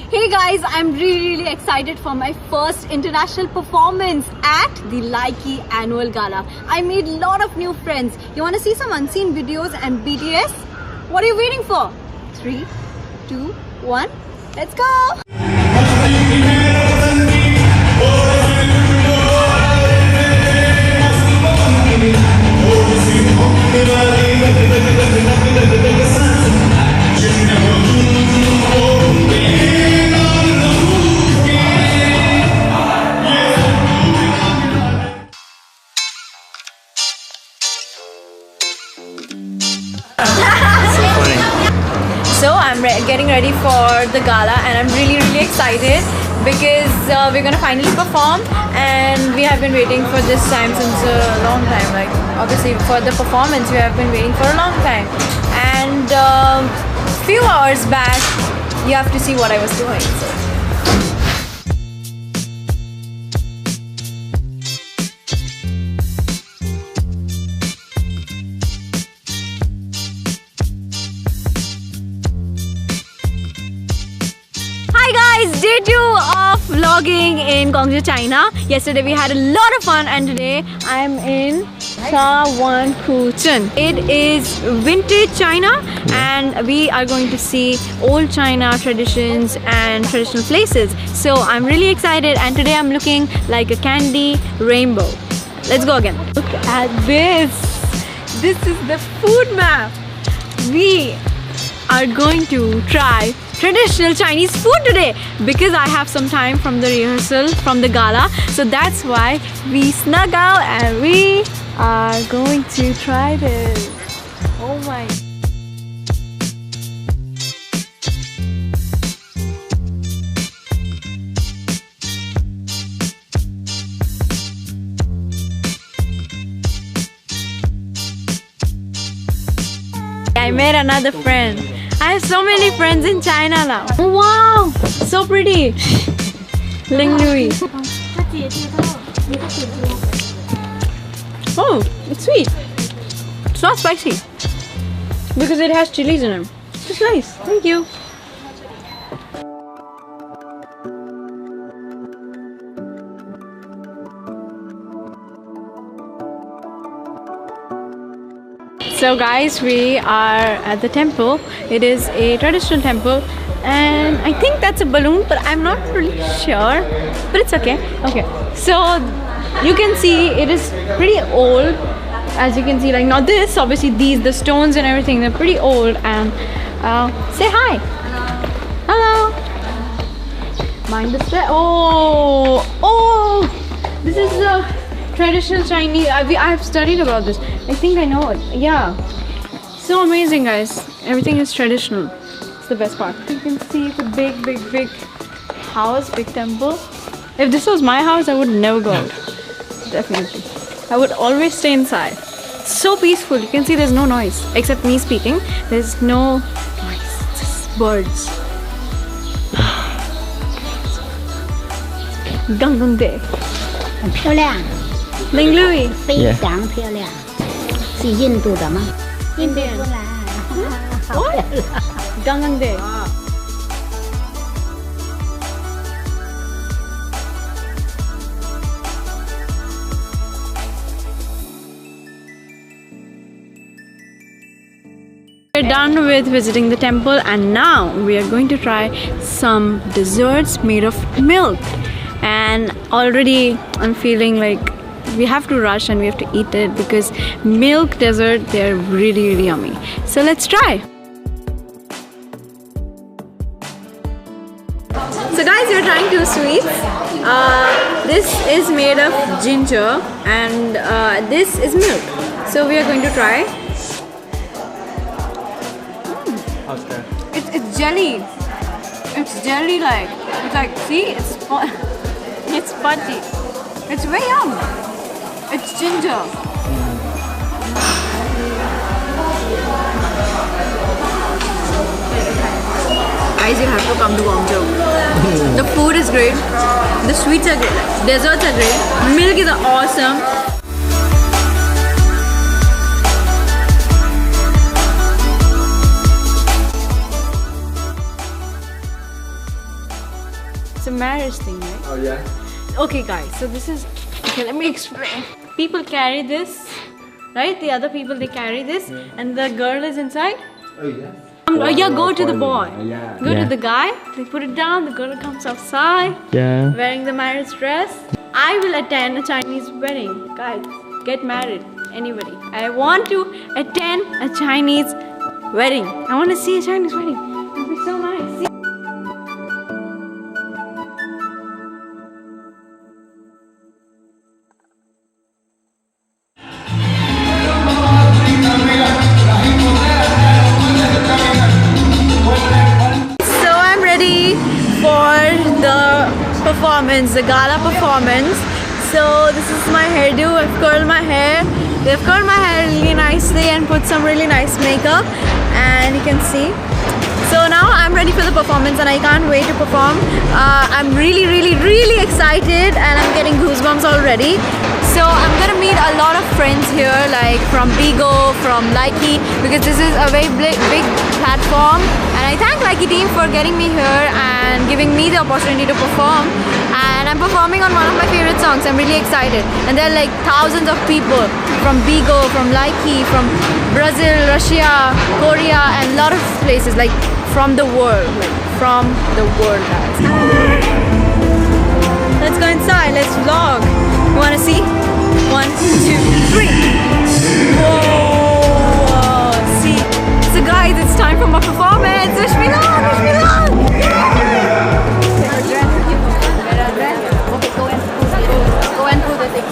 Hey guys, I'm really excited for my first international performance at the Likey Annual Gala. I made a lot of new friends. You want to see some unseen videos and BTS? What are you waiting for? 3, 2, 1, let's go! So I'm getting ready for the gala and I'm really excited because we're gonna finally perform, and we have been waiting for this time since a long time. Like obviously for the performance we have been waiting for a long time, and few hours back you have to see what I was doing. So. Hi guys, day 2 of vlogging in Gwangju, China. Yesterday we had a lot of fun and today I am in Shawankuchen. It is vintage China and we are going to see old China traditions and traditional places. So I'm really excited, and today I'm looking like a candy rainbow. Let's go again. Look at this. This is the food map. We are going to try traditional Chinese food today because I have some time from the rehearsal from the gala, so that's why we snuck out and we are going to try this. Oh my. I made another friend. I have so many friends in China now. Wow, so pretty. Ling Lui. Oh, it's sweet. It's not spicy because it has chilies in it. It's nice. Thank you. So guys, we are at the temple. It is a traditional temple and I think that's a balloon, but I'm not really sure, but it's okay. Okay, so you can see it is pretty old. As you can see, like not this, obviously the stones and everything, they're pretty old. And say hi. Hello. Mind the step. Oh, this is the traditional Chinese. I've studied about this. I think I know it. Yeah. So amazing, guys. Everything is traditional. It's the best part. You can see it's a big house, big temple. If this was my house, I would never go out. Definitely. I would always stay inside. It's so peaceful. You can see there's no noise. Except me speaking. There's no noise. It's just birds. Gangnam-dae. 很漂亮 Ling Lui. 非常漂亮 是印度的吗 Indian. 不来 What? Gangnam-dae. We're done with visiting the temple and now we are going to try some desserts made of milk. And already I'm feeling like we have to rush and we have to eat it because milk dessert, they're really yummy. So let's try. So guys, we're trying two sweets. This is made of ginger and this is milk. So we are going to try. It's jelly. It's jelly like. It's like, see, it's spongy. It's very yum. It's ginger. Guys, you have to come to Gwangju. The food is great. The sweets are great. Desserts are great. Milk is awesome. It's a marriage thing, right? Oh yeah. Okay, guys. So this is. Okay, let me explain. People carry this, right? The other people they carry this, and the girl is inside. Oh yeah. Yeah, go to the boy. Yeah. Go to the guy. They put it down. The girl comes outside. Yeah. Wearing the marriage dress. I will attend a Chinese wedding. Guys, get married. Anybody. I want to attend a Chinese wedding. I want to see a Chinese wedding. It would be so nice. See? So I'm ready for the performance, the gala performance. So this is my hairdo. I've curled my hair. They've curled my hair really nicely and put some really nice makeup, and you can see. So now I'm ready for the performance and I can't wait to perform. I'm really excited and I'm getting goosebumps already. So I'm gonna meet a lot of friends here, like from Bigo, from Likey, because this is a very big platform. And I thank Likey team for getting me here and giving me the opportunity to perform. And I'm performing on one of my favorite songs. I'm really excited. And there are like thousands of people from Bigo, from Likey, from Brazil, Russia, Korea, and a lot of places, like from the world, guys. Let's go inside, let's vlog. You wanna see? 1, 2, 3. Whoa! See? So guys, it's time for my performance. Wish me luck! Wish me luck! Okay, go and do the thing.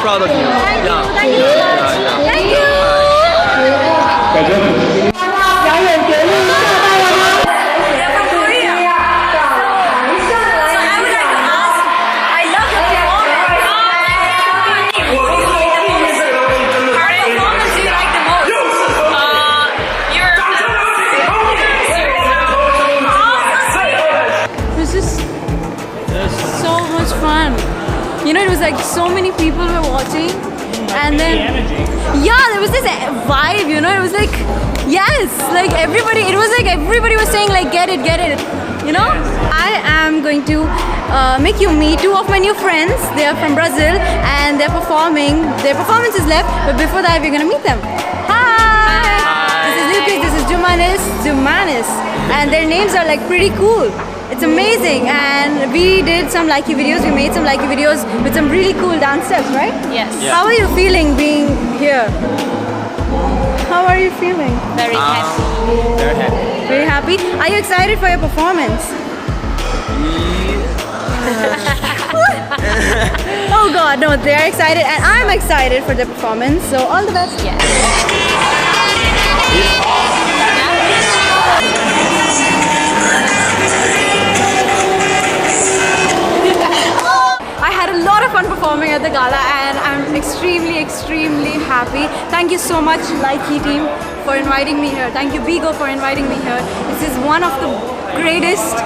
proud of you. Thank you. Thank you. Thank you. They're from Korea. So I would like to ask, I love your performance. Our performance you like the most? It was just so much fun. You know, it was like so many people were watching, and then yeah, there was this vibe. You know, it was like yes, like everybody. It was like everybody was saying like get it, get it. You know, I am going to make you meet two of my new friends. They are from Brazil and they're performing. Their performance is left, but before that, we're gonna meet them. Hi. This is Lucas. This is Jumanis, and their names are like pretty cool. It's amazing, and we did some likey videos. We made some likey videos with some really cool dance steps, right? Yes. Yeah. How are you feeling being here? How are you feeling? Very happy. Very happy. Very happy. Are you excited for your performance? Oh God, no! They're excited, and I'm excited for the performance. So all the best. Yes. I had a lot of fun performing at the gala, and I'm extremely happy. Thank you so much, Likey team, for inviting me here. Thank you, Bigo, for inviting me here. This is one of the greatest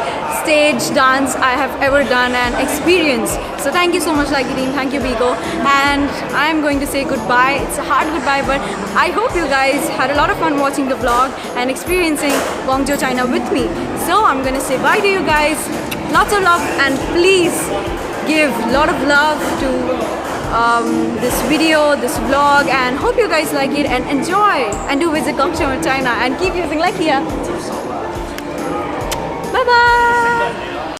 stage dance I have ever done and experienced. So thank you so much, Likey team. Thank you, Bigo. And I'm going to say goodbye. It's a hard goodbye, but I hope you guys had a lot of fun watching the vlog and experiencing Guangzhou, China with me. So I'm going to say bye to you guys. Lots of love, and please give a lot of love to this video, this vlog, and hope you guys like it and enjoy, and do visit Guangzhou, China, and keep using Likey.